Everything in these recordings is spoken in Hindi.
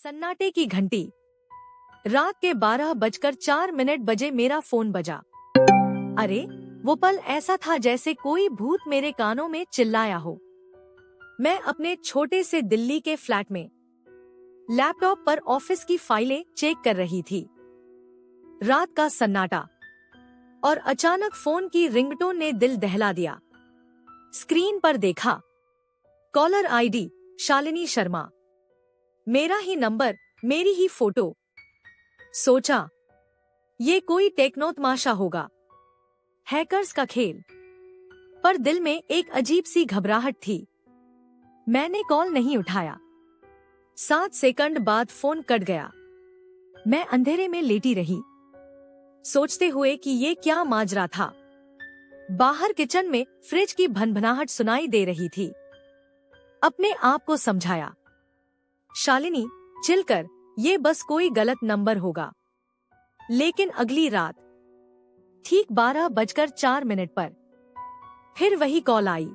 सन्नाटे की घंटी। रात के 12:04 बजे मेरा फोन बजा। अरे वो पल ऐसा था जैसे कोई भूत मेरे कानों में चिल्लाया हो। मैं अपने छोटे से दिल्ली के फ्लैट में लैपटॉप पर ऑफिस की फाइलें चेक कर रही थी। रात का सन्नाटा और अचानक फोन की रिंगटोन ने दिल दहला दिया। स्क्रीन पर देखा, कॉलर आईडी शालिनी शर्मा, मेरा ही नंबर, मेरी ही फोटो। सोचा ये कोई टेक्नोतमाशा होगा, हैकर्स का खेल। पर दिल में एक अजीब सी घबराहट थी। मैंने कॉल नहीं उठाया। 7 सेकंड बाद फोन कट गया। मैं अंधेरे में लेटी रही, सोचते हुए कि ये क्या माजरा था। बाहर किचन में फ्रिज की भनभनाहट सुनाई दे रही थी। अपने आप को समझाया, शालिनी चिल कर, ये बस कोई गलत नंबर होगा। लेकिन अगली रात ठीक 12:04 पर फिर वही कॉल आई।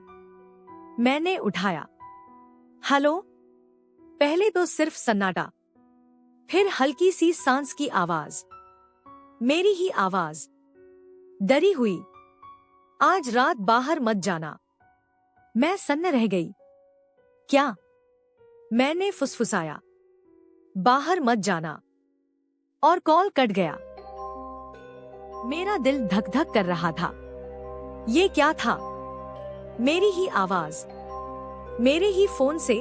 मैंने उठाया। हेलो। पहले तो सिर्फ सन्नाटा, फिर हल्की सी सांस की आवाज, मेरी ही आवाज। डरी हुई, आज रात बाहर मत जाना। मैं सन्न रह गई। क्या? मैंने फुसफुसाया, बाहर मत जाना, और कॉल कट गया। मेरा दिल धक धक कर रहा था। ये क्या था? मेरी ही आवाज, मेरे ही फोन से।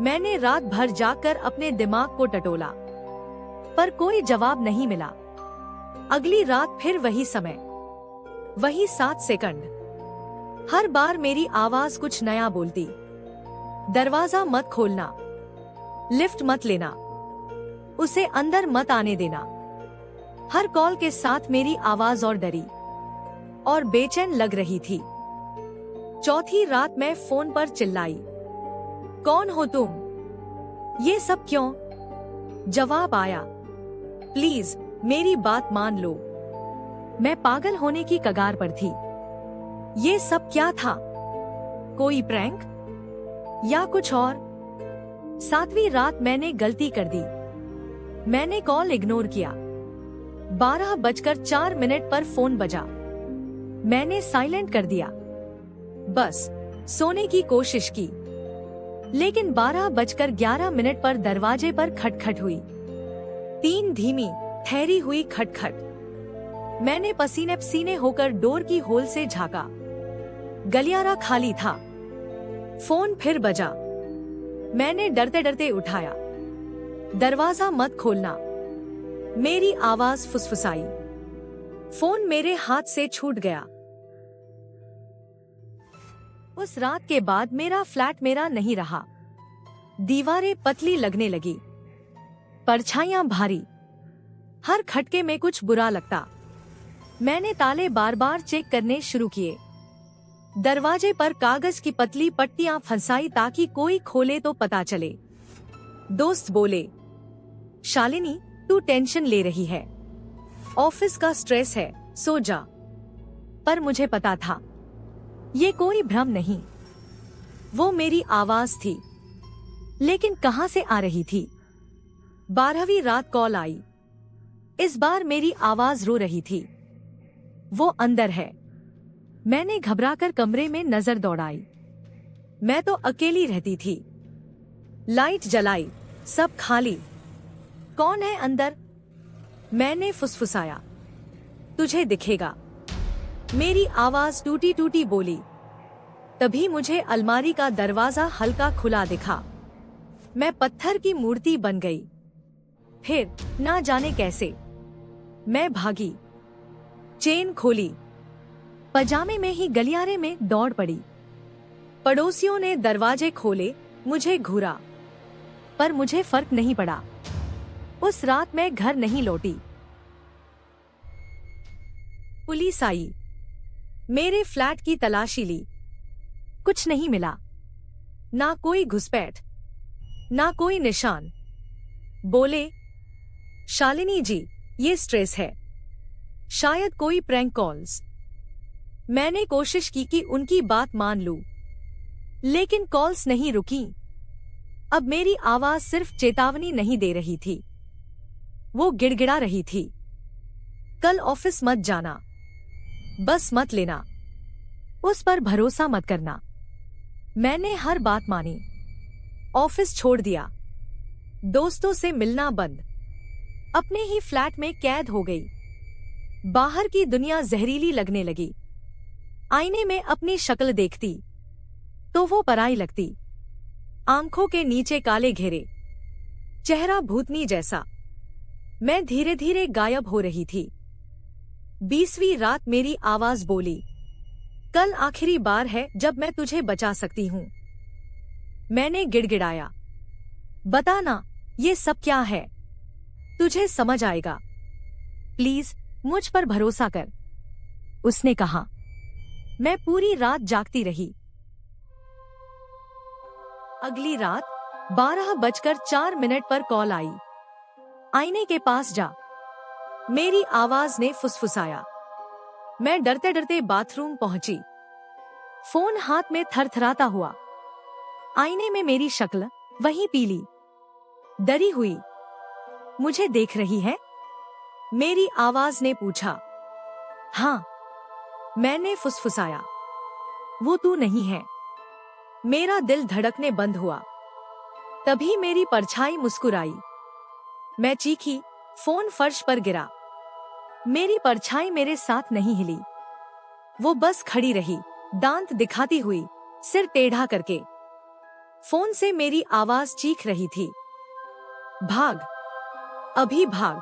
मैंने रात भर जाकर अपने दिमाग को टटोला, पर कोई जवाब नहीं मिला। अगली रात फिर वही समय, वही 7 सेकंड। हर बार मेरी आवाज कुछ नया बोलती। दरवाजा मत खोलना, लिफ्ट मत लेना, उसे अंदर मत आने देना। हर कॉल के साथ मेरी आवाज और डरी और बेचैन लग रही थी। चौथी रात मैं फोन पर चिल्लाई, कौन हो तुम? ये सब क्यों? जवाब आया, प्लीज मेरी बात मान लो। मैं पागल होने की कगार पर थी। ये सब क्या था? कोई प्रैंक या कुछ और? 7वीं रात मैंने गलती कर दी। मैंने कॉल इग्नोर किया। 12:04 पर फोन बजा। मैंने साइलेंट कर दिया, बस सोने की कोशिश की। लेकिन 12:11 पर दरवाजे पर खटखट हुई। 3 धीमी ठहरी हुई खटखट। मैंने पसीने पसीने होकर डोर की होल से झांका। गलियारा खाली था। फोन फिर बजा। मैंने डरते डरते उठाया। दरवाजा मत खोलना, मेरी आवाज फुसफुसाई। फोन मेरे हाथ से छूट गया। उस रात के बाद मेरा फ्लैट मेरा नहीं रहा। दीवारें पतली लगने लगी, परछाइयां भारी। हर खटके में कुछ बुरा लगता। मैंने ताले बार बार चेक करने शुरू किए। दरवाजे पर कागज की पतली पट्टियां फंसाई ताकि कोई खोले तो पता चले। दोस्त बोले, शालिनी तू टेंशन ले रही है, ऑफिस का स्ट्रेस है, सो जा। पर मुझे पता था ये कोई भ्रम नहीं, वो मेरी आवाज थी। लेकिन कहां से आ रही थी? 12वीं रात कॉल आई। इस बार मेरी आवाज रो रही थी, वो अंदर है। मैंने घबराकर कमरे में नजर दौड़ाई। मैं तो अकेली रहती थी। लाइट जलाई, सब खाली। कौन है अंदर? मैंने फुसफुसाया, तुझे दिखेगा। मेरी आवाज टूटी टूटी बोली। तभी मुझे अलमारी का दरवाजा हल्का खुला दिखा। मैं पत्थर की मूर्ति बन गई। फिर ना जाने कैसे मैं भागी, चेन खोली, पजामे में ही गलियारे में दौड़ पड़ी। पड़ोसियों ने दरवाजे खोले, मुझे घूरा, पर मुझे फर्क नहीं पड़ा। उस रात मैं घर नहीं लौटी। पुलिस आई, मेरे फ्लैट की तलाशी ली। कुछ नहीं मिला, ना कोई घुसपैठ, ना कोई निशान। बोले, शालिनी जी ये स्ट्रेस है, शायद कोई प्रैंक कॉल्स। मैंने कोशिश की कि उनकी बात मान लूं, लेकिन कॉल्स नहीं रुकी। अब मेरी आवाज सिर्फ चेतावनी नहीं दे रही थी, वो गिड़गिड़ा रही थी। कल ऑफिस मत जाना, बस मत लेना, उस पर भरोसा मत करना। मैंने हर बात मानी, ऑफिस छोड़ दिया, दोस्तों से मिलना बंद, अपने ही फ्लैट में कैद हो गई। बाहर की दुनिया जहरीली लगने लगी। आईने में अपनी शक्ल देखती तो वो पराई लगती। आंखों के नीचे काले घेरे, चेहरा भूतनी जैसा। मैं धीरे धीरे गायब हो रही थी। 20वीं रात मेरी आवाज बोली, कल आखिरी बार है जब मैं तुझे बचा सकती हूँ। मैंने गिड़गिड़ाया, बता ना, ये सब क्या है? तुझे समझ आएगा, प्लीज मुझ पर भरोसा कर। उसने कहा। मैं पूरी रात जागती रही। अगली रात 12:04 पर कॉल आई। आईने के पास जा, मेरी आवाज ने फुसफुसाया। मैं डरते डरते बाथरूम पहुंची, फोन हाथ में थरथराता हुआ। आईने में मेरी शक्ल वही पीली, डरी हुई। मुझे देख रही है? मेरी आवाज ने पूछा। हाँ, मैंने फुसफुसाया। वो तू नहीं है। मेरा दिल धड़कने बंद हुआ। तभी मेरी परछाई मुस्कुराई। मैं चीखी, फोन फर्श पर गिरा। मेरी परछाई मेरे साथ नहीं हिली, वो बस खड़ी रही, दांत दिखाती हुई, सिर टेढ़ा करके। फोन से मेरी आवाज चीख रही थी, भाग, अभी भाग।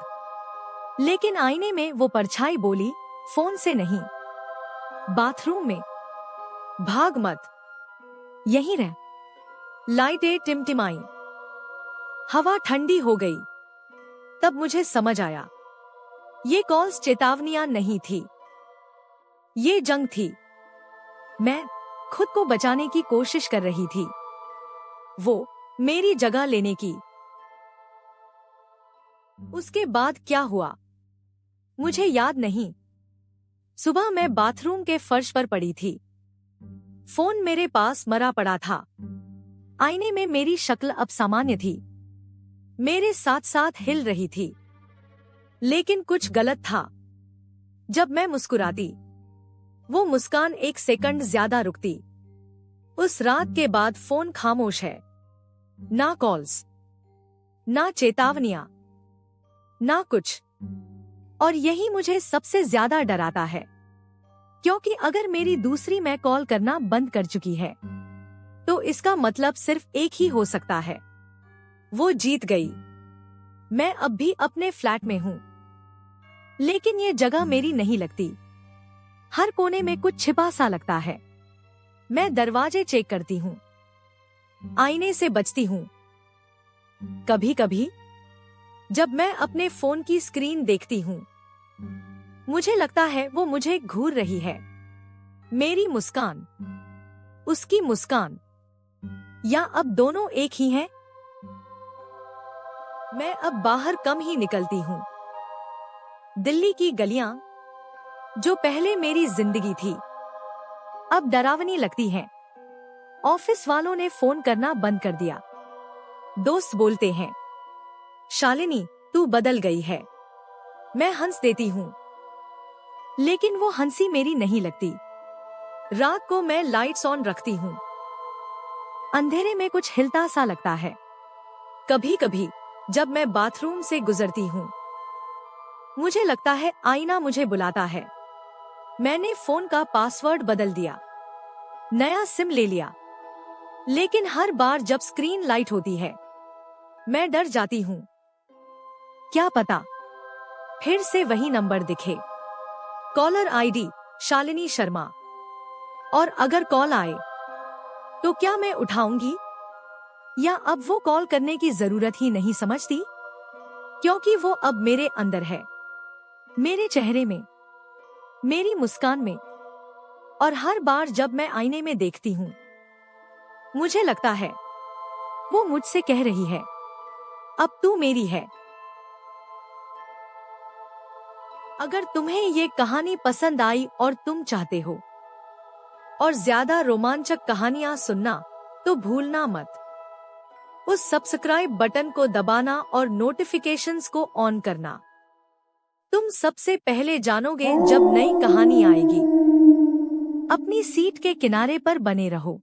लेकिन आईने में वो परछाई बोली, फोन से नहीं, बाथरूम में। भाग मत, यहीं रह। लाइटें टिमटिमाई, हवा ठंडी हो गई। तब मुझे समझ आया, ये कॉल्स चेतावनियां नहीं थी, ये जंग थी। मैं खुद को बचाने की कोशिश कर रही थी, वो मेरी जगह लेने की। उसके बाद क्या हुआ मुझे याद नहीं। सुबह मैं बाथरूम के फर्श पर पड़ी थी, फोन मेरे पास मरा पड़ा था। आईने में मेरी शक्ल अब सामान्य थी, मेरे साथ साथ हिल रही थी। लेकिन कुछ गलत था। जब मैं मुस्कुराती, वो मुस्कान 1 सेकंड ज्यादा रुकती। उस रात के बाद फोन खामोश है, ना कॉल्स, ना चेतावनियां, ना कुछ। और यही मुझे सबसे ज्यादा डराता है, क्योंकि अगर मेरी दूसरी मैं कॉल करना बंद कर चुकी है, तो इसका मतलब सिर्फ एक ही हो सकता है, वो जीत गई। मैं अब भी अपने फ्लैट में हूँ, लेकिन ये जगह मेरी नहीं लगती। हर कोने में कुछ छिपा सा लगता है। मैं दरवाजे चेक करती हूँ, आईने से बचती हूँ। कभी कभी जब मैं अपने फोन की स्क्रीन देखती हूँ, मुझे लगता है वो मुझे घूर रही है। मेरी मुस्कान, उसकी मुस्कान, या अब दोनों एक ही हैं? मैं अब बाहर कम ही निकलती हूँ। दिल्ली की गलियां, जो पहले मेरी जिंदगी थी, अब डरावनी लगती हैं। ऑफिस वालों ने फोन करना बंद कर दिया। दोस्त बोलते हैं, शालिनी तू बदल गई है। मैं हंस देती हूँ, लेकिन वो हंसी मेरी नहीं लगती। रात को मैं लाइट्स ऑन रखती हूँ, अंधेरे में कुछ हिलता सा लगता है। कभी कभी जब मैं बाथरूम से गुजरती हूँ, मुझे लगता है आईना मुझे बुलाता है। मैंने फोन का पासवर्ड बदल दिया, नया सिम ले लिया, लेकिन हर बार जब स्क्रीन लाइट होती है, मैं डर जाती हूँ। क्या पता फिर से वही नंबर दिखे, कॉलर आईडी शालिनी शर्मा। और अगर कॉल आए तो क्या मैं उठाऊंगी, या अब वो कॉल करने की जरूरत ही नहीं समझती, क्योंकि वो अब मेरे अंदर है, मेरे चेहरे में, मेरी मुस्कान में। और हर बार जब मैं आईने में देखती हूँ, मुझे लगता है वो मुझसे कह रही है, अब तू मेरी है। अगर तुम्हें ये कहानी पसंद आई और तुम चाहते हो और ज्यादा रोमांचक कहानियां सुनना, तो भूलना मत उस सब्सक्राइब बटन को दबाना और नोटिफिकेशंस को ऑन करना। तुम सबसे पहले जानोगे जब नई कहानी आएगी। अपनी सीट के किनारे पर बने रहो।